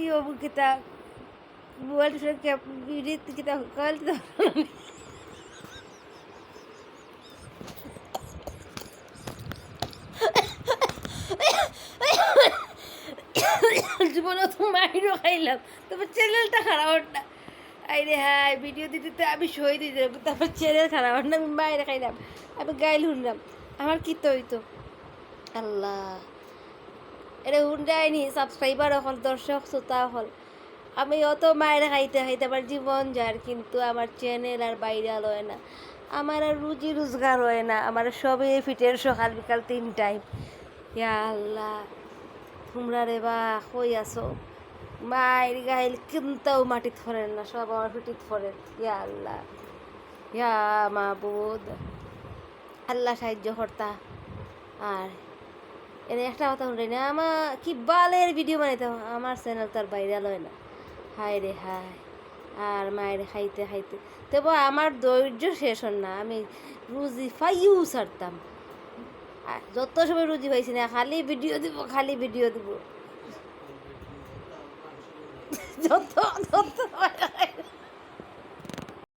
ইয়ে কিতা mobile video কিতা কল জীবনে তো মাইরও খাইলাম, তারপর চ্যানেলটা খারাপ না। আইরে হাই ভিডিও দিতে তো আমি সই দিতে, তারপর চ্যানেল খারাপ না, আমি মাইরে খাইলাম, আমি গাইল শুনলাম, আমার কি তো হইতো আল্লাহ। এটা হুন্ডাইনি সাবস্ক্রাইবার হল, দর্শক শ্রোতা হল, আমি অত মায়ের খাইতে খাইতে আমার জীবন যার, কিন্তু আমার চ্যানেল আর ভাইরাল হয় না, আমার আর রুজি রোজগার হয় না, আমার সবে ফিটের সকাল বিকাল 3 টাইম। ইয়া আল্লাহ, তোমরা রে বা কই আছো? মায়ের গাইল কিনতেও মাটিত ফরেন না, সব আমার ফিটিত ফরেন। ইয়া আল্লাহ, ইয়া মাবুদ, আল্লাহ সাহায্য কর্তা। আর এর একটা কথা শুনে না, আমার কি বালের ভিডিও বানাইতে আমার চ্যানেল তার ভাইরাল হয় না। হায় রে হায়, আর মায়ের খাইতে খাইতে তবু আমার ধৈর্য শেষ হন না, আমি রুজি পাইও ছাড়তাম। যত সময় রুজি পাইছি না, খালি ভিডিও দিব, খালি ভিডিও দিব, যত যত